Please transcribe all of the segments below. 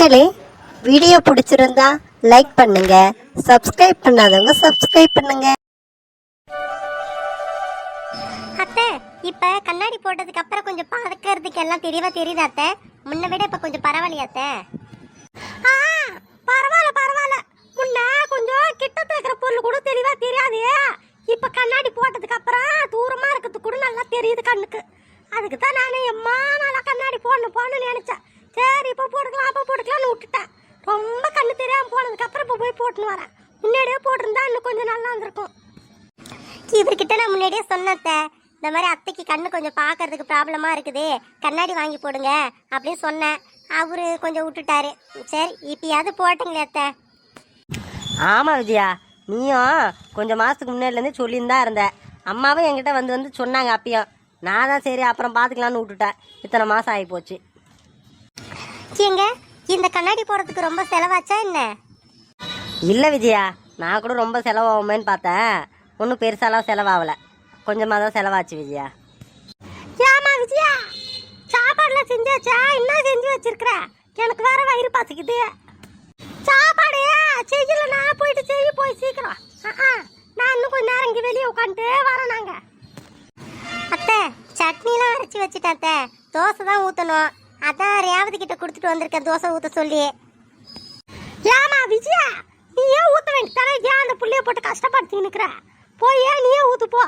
மக்களே, வீடியோ பிடிச்சிருந்தா லைக் பண்ணுங்க, சப்ஸ்கிரைப் பண்ணாதவங்க சப்ஸ்கிரைப் பண்ணுங்க. அத்தை, இப்ப கண்ணாடி போட்டதுக்கு அப்புறம் கொஞ்சம் பார்க்கறதுக்கு எல்லாம் தெளிவா தெரியுதா அத்தை? முன்ன விட இப்ப கொஞ்சம் பரவாயில்லையா அத்தை? பரவாயில்ல. முன்ன கொஞ்சம் கிட்ட இருக்கிற பொருள் கூட தெளிவா தெரியாது. இப்ப கண்ணாடி போட்டதுக்கு அப்புறம் தூரமா இருக்கிறது கூட நல்லா தெரியுது கண்ணுக்கு. அதுக்கு தான் நானே எம்மா நல்லா கண்ணாடி போடணும்னு நினைச்சேன். சரி இப்ப போட்டுக்கலாம்னு விட்டுட்டேன். ரொம்ப கண்ணு தெரியாம போனதுக்கு அப்புறம் இப்ப போய் போட்டுன்னு வரேன். முன்னாடியே போட்டிருந்தா இன்னும் கொஞ்சம் நல்லா இருந்திருக்கும். இவர்கிட்ட நான் முன்னாடியே சொன்னேன், இந்த மாதிரி அத்தைக்கு கண்ணு கொஞ்சம் பார்க்கறதுக்கு ப்ராப்ளமா இருக்குது, கண்ணாடி வாங்கி போடுங்க அப்படின்னு சொன்னேன். அவரு கொஞ்சம் விட்டுட்டாரு. சரி இப்பயாவது போட்டுங்களே அத்தை. ஆமாம் விஜயா, நீயும் கொஞ்சம் மாதத்துக்கு முன்னாடிலேருந்து சொல்லின்னு தான் இருந்த. அம்மாவும் என்கிட்ட வந்து சொன்னாங்க அப்பயும். நான் தான் சரி அப்புறம் பார்த்துக்கலான்னு விட்டுட்டேன். இத்தனை மாதம் ஆகி போச்சு. ஏங்க, இந்த கண்ணாடி போடுறதுக்கு ரொம்ப செலவாச்சா என்ன? இல்லை விஜயா, நான் கூட ரொம்ப செலவாகுமேன்னு பார்த்தேன். ஒன்றும் பெருசாலாம் செலவாகலை, கொஞ்சமாக தான் செலவாச்சு விஜயா. ஏமா விஜயா, சாப்பாடுலாம் செஞ்சாச்சா? என்ன செஞ்சு வச்சிருக்கிற? எனக்கு வேற வயிறு பசிக்குது. சாப்பாடு செய்யலன்னா போயிட்டு செய்ய போய் சீக்கிரம். நான் இன்னும் கொஞ்ச நேரம் இங்கே வெளியே உட்காந்துட்டு வரேன். நாங்க அத்தை சட்னிலாம் அரைச்சி வச்சுட்டேன் அத்தை. தோசை தான் ஊற்றணும். அதான் ரேவதி கிட்ட கொடுத்துட்டு வந்திருக்கேன் தோசை ஊற்ற சொல்லி. ஏமா விஜயா, நீ ஏன் ஊற்ற வேண்டியதானே? ஏன் அந்த புள்ளைய போட்டு கஷ்டப்படுத்தி நிற்கிற? போய் ஏன் நீயே ஊற்று போ.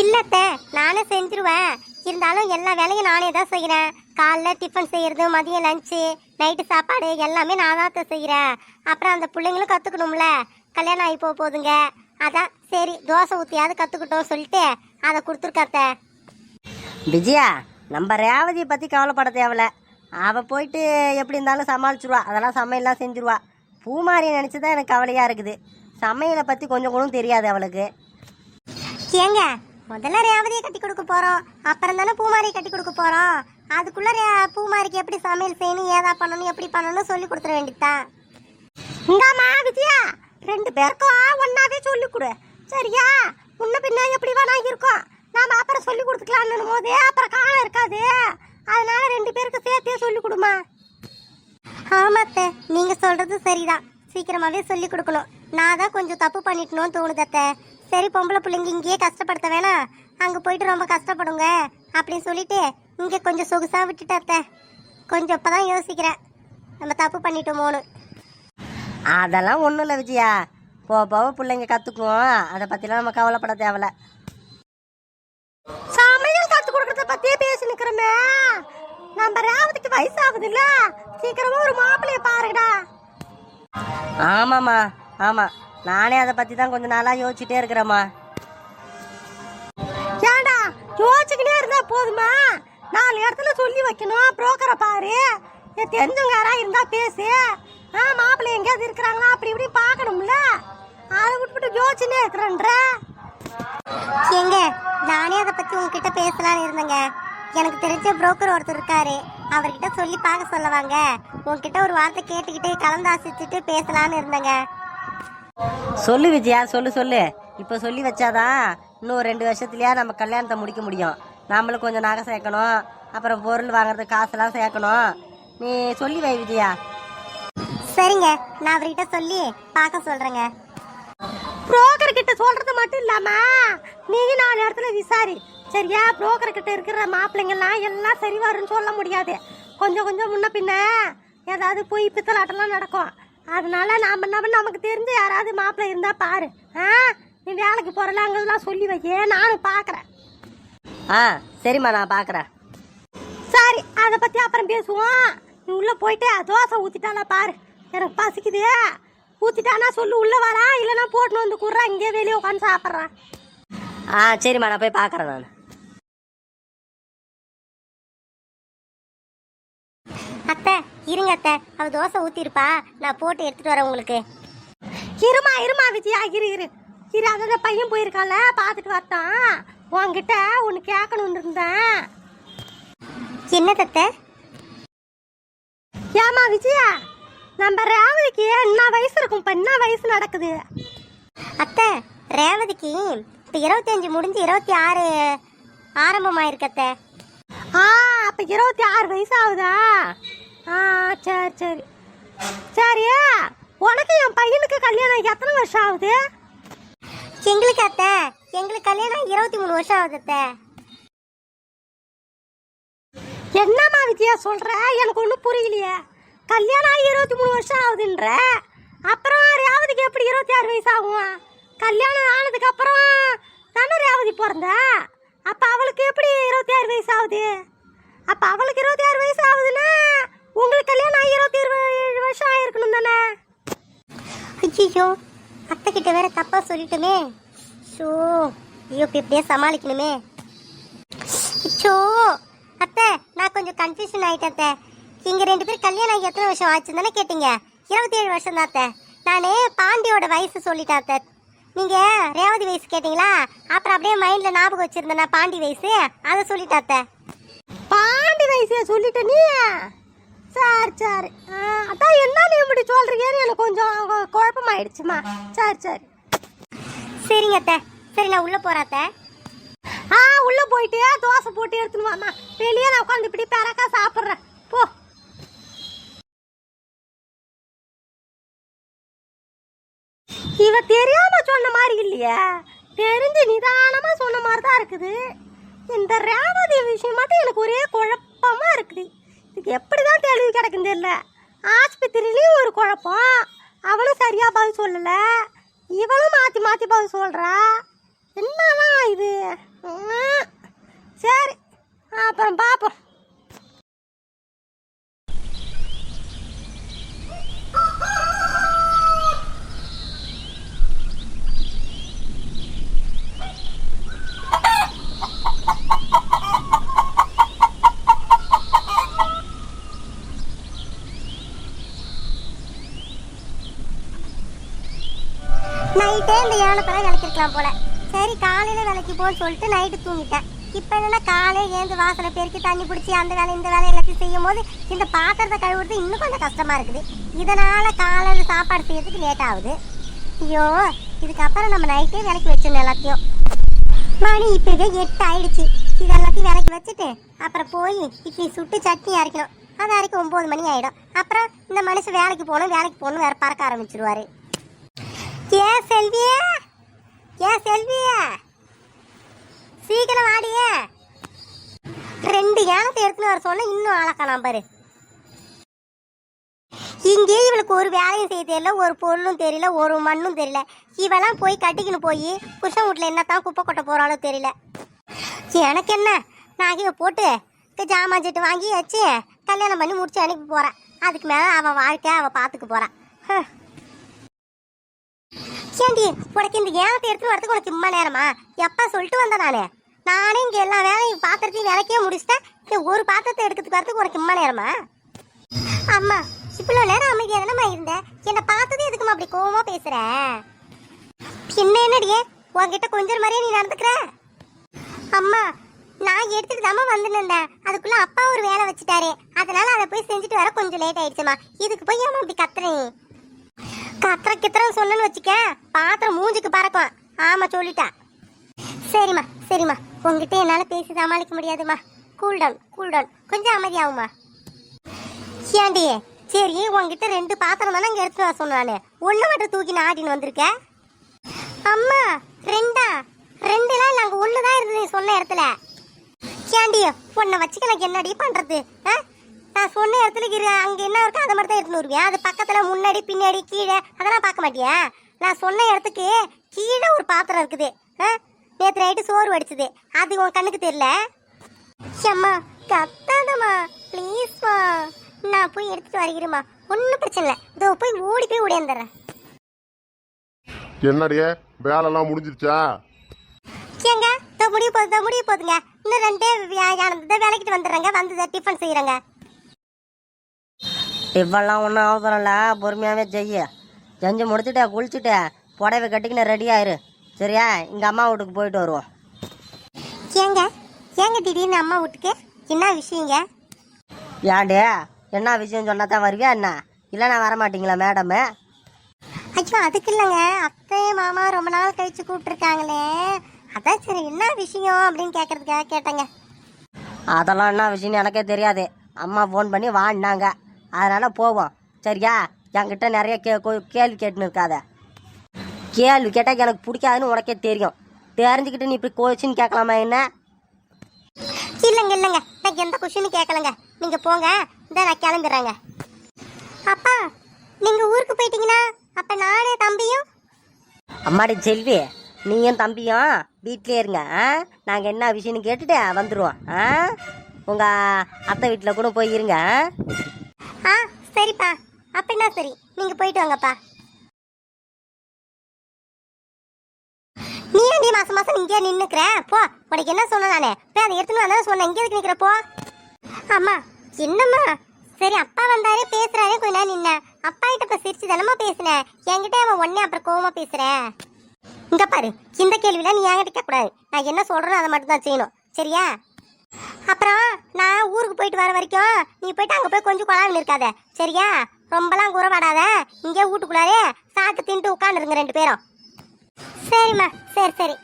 இல்லத்தை, நானே செஞ்சிருவேன். இருந்தாலும் எல்லா வேலையும் நானே தான் செய்கிறேன். காலைல டிஃபன் செய்கிறது, மதியம் லஞ்சு, நைட்டு சாப்பாடு எல்லாமே நான் தான் செய்கிறேன். அப்புறம் அந்த பிள்ளைங்களும் கற்றுக்கணும்ல, கல்யாணம் ஆகி போகுதுங்க. அதான் சரி தோசை ஊற்றியாவது கற்றுக்கிட்டோம் சொல்லிட்டு அதை கொடுத்துருக்காத்த. விஜயா, நம்ம ரேவதியை பற்றி கவலைப்பட தேவையில்ல. அவள் போயிட்டு எப்படி இருந்தாலும் சமாளிச்சுருவா. அதெல்லாம் சமையல்லாம் செஞ்சுருவா. பூமாரியை நினச்சி தான் எனக்கு கவலையாக இருக்குது. சமையலை பற்றி கொஞ்சம் கூட தெரியாது அவளுக்கு. ஏங்க, முதல்ல ரேவதியை கட்டி கொடுக்க போகிறோம், அப்புறம் தானே பூமாரியை கட்டி கொடுக்க போகிறோம். அதுக்குள்ளே பூமாரிக்கு எப்படி சமையல் செய்யணும், ஏதா பண்ணணும், எப்படி பண்ணணும் சொல்லி கொடுத்துட வேண்டியதுதான். இந்தாமா விஜயா, 2 பேருக்கும் ஒன்னாவே சொல்லி கொடு சரியா? முன்ன பின்ன எப்படி வேணா இருக்கும். நாம அப்புறம் சொல்லி கொடுத்துக்கலாம்னு போதே அப்புறம் காலம் இருக்காது. அதனால 2 பேருக்கு சேர்த்தே சொல்லி கொடுமா. ஆமாத்த, நீங்க சொல்றது சரிதான். சீக்கிரமாவே சொல்லி கொடுக்கணும். நான் தான் கொஞ்சம் தப்பு பண்ணிட்டணும்னு தோணுதத்த. சரி பொம்பளை பிள்ளைங்க இங்கேயே கஷ்டப்படுத்த வேணாம், அங்கே போயிட்டு ரொம்ப கஷ்டப்படுங்க அப்படின்னு சொல்லிட்டு இங்கே கொஞ்சம் சொகுசா விட்டுட்டாத்த. கொஞ்சம் இப்போதான் யோசிக்கிறேன் நம்ம தப்பு பண்ணிட்டோமோன்னு. அதெல்லாம் ஒன்றும் இல்லை விஜயா, போக பிள்ளைங்க கற்றுக்குவோம். அதை பற்றிலாம் நம்ம கவலைப்பட தேவையில்ல. சமையல் கற்றுக் கொடுக்கறத பற்றியே பேசி நிற்கிறோமே. நம்ம ரேவதிக்கு வயசாகுது இல்ல, சீக்கிரமா ஒரு மாப்பிள்ளைய பாருடா. ஆமாம்மா, ஆமாம், நானே அதை பற்றி தான் கொஞ்சம் நாளாக யோசிச்சுட்டே இருக்கிறேம்மா. ஏண்டா யோசிச்சுக்கிட்டே இருந்தா போதுமா? 4 இடத்துல சொல்லி வைக்கணும். புரோக்கரை பாரு, தெரிஞ்சவங்க யாரா இருந்தா பேசு. மாப்பிள்ளை எங்கேயாவது இருக்கிறாங்களா அப்படி இப்படி பார்க்கணும்ல. அதை விட்டுவிட்டு யோசிச்சுன்னே இருக்கிறேன்ற. எங்க நானே அதை பற்றி உங்ககிட்ட பேசலான்னு இருந்தேங்க. எனக்கு தெரிஞ்ச புரோக்கர் ஒருத்தர் இருக்காரு, அவர்கிட்ட சொல்லி பார்க்க சொல்லுவாங்க. உங்ககிட்ட ஒரு வார்த்தை கேட்டுக்கிட்டு கலந்தாசிச்சுட்டு பேசலான்னு இருந்தேங்க. சொல்லு விஜயா, சொல்லு. இப்போ சொல்லி வச்சாதான் இன்னும் 2 வருஷத்துலயா நம்ம கல்யாணத்தை முடிக்க முடியும். நாமளும் கொஞ்சம் நகை சேர்க்கணும், அப்புறம் பொருள் வாங்குறதுக்கு காசெல்லாம் சேர்க்கணும். நீ சொல்லி வை விஜயா. சரிங்க, நான் அவர்கிட்ட சொல்லி பார்க்க சொல்றேங்க. புரோக்கர் கிட்ட சொல்றது மட்டும் இல்லாம நீங்க 4 இடத்துல விசாரி சரியா? புரோக்கர் கிட்ட இருக்கிற மாப்பிள்ளைங்கெல்லாம் எல்லாம் சரி வரும்னு சொல்ல முடியாது. கொஞ்சம் முன்ன பின்ன ஏதாவது போய் பித்தலாட்டெல்லாம் நடக்கும். அதனால நமக்கு தெரிஞ்ச யாராவது மாப்பிள்ளை இருந்தா பாரு. நீ வேலைக்கு போறல அங்கெல்லாம் சொல்லி வைக்க, நானும் பாக்குறேன். சரிம்மா, நான் பார்க்குறேன். சரி, அதை பத்தி அப்புறம் பேசுவோம். நீ உள்ள போயிட்டு தோசை ஊத்திட்டானா பாரு, எனக்கு பசிக்குது. ஊத்திட்டானா சொல்லு, உள்ள வரா, இல்லைன்னா போட்டுன்னு வந்து கூடுறா, இங்கே வெளியே உட்காந்து சாப்பிட்றான். சரிம்மா, நான் போய் பார்க்குறேன். நான் அத்தை இருங்க அத்தை, அவ தோசை ஊத்திருப்பா, நான் போட்டு எடுத்துட்டு வரேன் உங்களுக்கு. இருமா விஜயா, இரு அதான் பையன் போயிருக்கால, பார்த்துட்டு வரட்டான். உன்கிட்ட ஒன்று கேட்கணும்னு இருந்தேன். என்ன தத்தை? ஏமா விஜயா, நம்ம ரேவதிக்கு என்ன வயசு இருக்கும்? இப்போ என்ன வயசு நடக்குது? அத்தை ரேவதிக்கு இப்போ 25 முடிஞ்சு 26 ஆரம்பமாயிருக்கத்த. அப்ப 26 வயசு ஆகுதா? ஆ சரி சரி சரியா. உனக்கு என் பையனுக்கு கல்யாணம் எத்தனை வருஷம் ஆகுது? எங்களுக்கு அத்தை, எங்களுக்கு கல்யாணம் 23 வருஷம் ஆகுது அத்தை. என்னம்மா விஜயா சொல்ற? எனக்கு ஒன்றும் புரியலையே. கல்யாணம் ஆகி 23 வருஷம் ஆகுதுன்ற, அப்புறம் ரேவதிக்கு எப்படி 26 வயசு ஆகும்? கல்யாணம் ஆனதுக்கு அப்புறம் தானே ரேவதி பிறந்த. அப்போ அவளுக்கு எப்படி 26 வயசு ஆகுது? அப்போ அவளுக்கு 26 வயசு ஆகுதுன்னா உங்களுக்கு கல்யாணம் ஆகி 27 வருஷம் ஆயிருக்கணும் தானே? ஐயோ, அத்தை கிட்ட வேற தப்பா சொல்லிட்டுமே. ஷோ, ஐயோ இப்படியே சமாளிக்கணுமே. ஷோ அத்தை, நான் கொஞ்சம் கன்ஃபியூஷன் ஆயிட்டேன் அத்தை. இங்க 2 பேர் கல்யாணம் ஆகி எத்தனை வருஷம் ஆச்சுன்னு தானே கேட்டீங்க? 27 வருஷம் தான் அத்தை. நானே பாண்டியோட வயசு சொல்லிட்டேன் அத்தை. நீங்க ரேவதி வயசு கேட்டீங்களா? அப்புறம் அப்படியே மைண்ட்ல ஞாபகம் வச்சிருந்தேன் நான் பாண்டி வயசு, அதை சொல்லிட்டேன் அத்தை. பாண்டி வயசை சொல்லிட்ட நீ? சரி சரி. அதான் என்ன நீ இப்படி சொல்றீங்கன்னு எனக்கு கொஞ்சம் குழப்பமாயிடுச்சுமா. சரி சரி சரிங்க அத்தை. சரி நான் உள்ள போறேன் அத்தை. உள்ள போயிட்டு தோசை போட்டு எடுத்துன்னு வாமா. வெளியே நான் உட்காந்து இப்படி பறக்கா சாப்பிட்றேன் போ. இவ தெரியாம சொன்ன மாதிரி இல்லையே, தெரிஞ்சு நிதானமா சொன்ன மாதிரி தான் இருக்குது. இந்த ரேவதி விஷயம் மட்டும் எனக்கு ஒரே குழப்பமா இருக்குது. இதுக்கு எப்படிதான் தெளிவு கிடைக்கும் தெரியல. ஆஸ்பத்திரிலையும் ஒரு குழப்பம், அவளும் சரியா பதில் சொல்லல, இவளும் மாத்தி மாத்தி பதில் சொல்றா. என்னதான் இது? சரி அப்புறம் பாப்போம். நைட்டே இந்த ஏனத்தெல்லாம் விளக்கிருக்கலாம் போல. சரி காலையில விலைக்கு போன்னு சொல்லிட்டு நைட்டு தூங்கிட்டேன். இப்போ என்னன்னா காலையில் ஏந்து வாசலை பெருக்கி தண்ணி பிடிச்சி அந்த வேலை இந்த வேலை எல்லாத்தையும் செய்யும் போது இந்த பாத்திரத்தை கழுவுறது இன்னும் கொஞ்சம் கஷ்டமா இருக்குது. இதனால காலையில் சாப்பாடு செய்யறதுக்கு லேட் ஆகுது. ஐயோ, இதுக்கப்புறம் நம்ம நைட்டே விலைக்கு வச்சிடணும் எல்லாத்தையும். மணி இப்பவே 8 ஆயிடுச்சு. இது எல்லாத்தையும் விலைக்கு வச்சுட்டு அப்புறம் போய் இட்லி சுட்டு சட்னி அரைக்கணும். அது அரைக்க 9 மணி ஆயிடும். அப்புறம் இந்த மனுஷன் வேலைக்கு போகணும் வேற பறக்க ஆரம்பிச்சிருவாரு. ஏன் செல்வியே, ஏன் செல்வியே, சீக்கிரம் வாடியே. 2 ஏனத்தை எடுத்துன்னு வர சொன்ன, இன்னும் ஆளக்கானாம் பாரு. இங்கே இவளுக்கு ஒரு வேலையும் செய்ய தெரியல, ஒரு பொருளும் தெரியல, ஒரு மண்ணும் தெரியல. இவெல்லாம் போய் கட்டிக்கின்னு போய் புருஷன் வீட்டில் என்னத்தான் குப்பை கொட்ட போறாளோ தெரியல. எனக்கு என்ன, நகையை போட்டு ஜாமான் செட்டு வாங்கி வச்சு கல்யாணம் பண்ணி முடிச்சு அனுப்பி போறேன். அதுக்கு மேலே அவள் வாழ்க்கை அவள் பார்த்துக்க போறான். ஏண்டி உனக்கு இந்த ஏனத்தை எடுத்துன்னு வரதுக்கு உனக்கு இம்மா நேரமா? எப்பா சொல்லிட்டு வந்தேன் நானே இங்கே எல்லா வேலையும் பாத்திரத்தையும் வேலைக்கே முடிச்சுட்டேன். ஒரு பாத்திரத்தை எடுக்கிறதுக்கு வரதுக்கு உனக்கு இம்மா நேரமா? அம்மா இவ்வளோ நேரம் அமைதியா தானம்மா இருந்தேன். என்னை பார்த்ததே எதுக்குமா அப்படி கோவமா பேசுற? என்னடியே உன்கிட்ட கொஞ்சம் மாதிரியே நீ நடந்துக்கிற? அம்மா நான் எடுத்துட்டு தாம்மா வந்துருந்தேன். அதுக்குள்ள அப்பா ஒரு வேலை வச்சுட்டாரு, அதனால அதை போய் செஞ்சுட்டு வர கொஞ்சம் லேட் ஆயிடுச்சுமா. இதுக்கு போய் ஏமா அப்படி கத்துறேன்? கித்திரம் சொன்னு வச்சுக்க, பாத்திரம் மூஞ்சுக்கு பறக்கும். ஆமா சொல்லிட்டேன். சரிம்மா சரிம்மா, உங்ககிட்ட என்னால பேசி சமாளிக்க முடியாதுமா. கூல்டவுன் கொஞ்சம் அமைதியாகுமா. ஏண்டி சரி உங்ககிட்ட 2 பாத்திரம் தானே இங்க எடுத்துட்டு வர சொன்னானு, ஒண்ணு மட்டும் தூக்கி ஆட்டின்னு வந்திருக்க. அம்மா 2லாம் நாங்க ஒண்ணுதான் இருந்தது நீ சொன்ன இடத்துல. ஏண்டி உன்னை வச்சுக்க எனக்கு என்னடி பண்றது? நான் சொன்ன இடத்துல அங்க என்ன இருக்கோ அதை மாதிரி தான் எடுத்துன்னு வருவேன். அது பக்கத்துல முன்னாடி பின்னாடி கீழே அதெல்லாம் பார்க்க மாட்டியா? நான் சொன்ன இடத்துக்கு கீழே ஒரு பாத்திரம் இருக்குது. நேற்று நைட்டு சோறு வடிச்சது, அது உன் கண்ணுக்கு தெரியல? அம்மா கத்தாதம்மா ப்ளீஸ்மா, நான் போய் எடுத்துட்டு வருகிறேம்மா. ஒன்றும் பிரச்சனை இல்லை, இதோ போய் ஓடி போய் ஓடியாந்துடுறேன். என்னடியே வேலைலாம் முடிஞ்சிருச்சா? ஏங்க முடிய போகுதுங்க. இன்னும் 2 வேலைக்கிட்டு வந்துடுறேங்க. வந்து டிஃபன் செய்யறேங்க. டிஃபன்லாம் ஒன்றும் அவசரம் இல்லை, பொறுமையாகவே செஞ்சு முடிச்சுட்டே குளிச்சுட்டே புடவை கட்டிக்கின்னு ரெடி ஆயிரு. சரியா? இங்கே அம்மா வீட்டுக்கு போயிட்டு வருவோம். ஏங்க திடீர்னு அம்மா வீட்டுக்கு? என்ன விஷயங்க? ஏன்டே என்ன விஷயம் சொன்னா தான் வருவியா என்ன? இல்லைன்னா வரமாட்டீங்களா மேடமு? ஐயோ அதுக்கு இல்லைங்க, அத்தை மாமா ரொம்ப நாள் கழிச்சு கூப்பிட்டுருக்காங்களே, அதான் சரி என்ன விஷயம் அப்படின்னு கேட்கறதுக்காக கேட்டேங்க. அதெல்லாம் என்ன விஷயம்னு எனக்கே தெரியாது. அம்மா ஃபோன் பண்ணி வாடினாங்க, அதனால் போவோம். சரியா? என்கிட்ட நிறைய கேள்வி கேட்டுன்னு இருக்காத. கேள்வி கேட்டால் எனக்கு பிடிக்காதுன்னு உனக்கே தெரியும். தெரிஞ்சுக்கிட்டு நீ இப்படி கொஸ்டின் கேட்கலாமா என்ன? இல்லைங்க இல்லைங்க, நான் எந்த கொஷினும் கேட்கலங்க. நீங்க போங்க, இந்த நான் கிளம்பிடுறேங்க. அப்பா நீங்க ஊருக்கு போயிட்டீங்கன்னா அப்ப நானே தம்பியும். அம்மாடி செல்வி, நீயும் தம்பியும் வீட்டிலே இருங்க. நாங்கள் என்ன விஷயம்னு கேட்டுட்டு வந்துடுவோம். உங்கள் அத்தை வீட்டில் கூட போய் இருங்க. ஆ சரிப்பா, அப்படின்னா சரி, நீங்க போயிட்டு வாங்கப்பா. நீ ஏன்டி மாசம் மாசம் இங்கே நின்னுக்கிற? போ, உனக்கு என்ன சொன்ன நானே போய் அதை எடுத்துன்னு வந்தா சொன்னேன். இங்கே எதுக்கு நிற்கிற? போ. அம்மா என்னம்மா? சரி அப்பா வந்தாரே பேசுறாரே, கொஞ்ச நேரம் நின்ன. அப்பா கிட்ட இப்ப சிரிச்சு தானம்மா பேசுனேன். என்கிட்ட அவன் உடனே அப்புறம் கோவமா பேசுறேன். இங்க பாரு, இந்த கேள்விலாம் நீ என்கிட்ட கேட்கக்கூடாது. நான் என்ன சொல்றேனோ அதை மட்டும் தான் செய்யணும். சரியா? அப்புறம் நான் ஊருக்கு போயிட்டு வர வரைக்கும் நீ போயிட்டு அங்க போய் கொஞ்சம் கொலாவில் இருக்காத. சரியா? ரொம்பலாம் குறவாடாத. இங்கே வீட்டுக்குள்ளாரே சாப்பிட்டு தின்ட்டு உட்காந்துருங்க 2 பேரும். சரிம்மா, சரி சரி.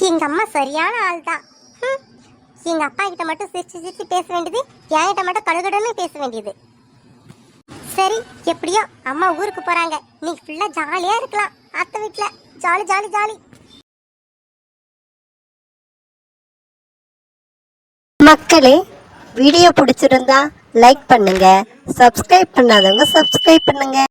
எங்க அம்மா சரியான ஆள் தான். எங்க அப்பா கிட்ட மட்டும் சிரிச்சு சிரிச்சு பேச வேண்டியது, என்கிட்ட மட்டும் கடுகடுன்னு பேச வேண்டியது. சரி, எப்படியோ அம்மா ஊருக்கு போறாங்க. நீங்க ஃபுல்லா ஜாலியா இருக்கலாம் அத்தை வீட்டுல. Jolly jolly jolly. மக்களே, வீடியோ பிடிச்சிருந்தா லைக் பண்ணுங்க, சப்ஸ்கிரைப் பண்ணாதவங்க சப்ஸ்கிரைப் பண்ணுங்க.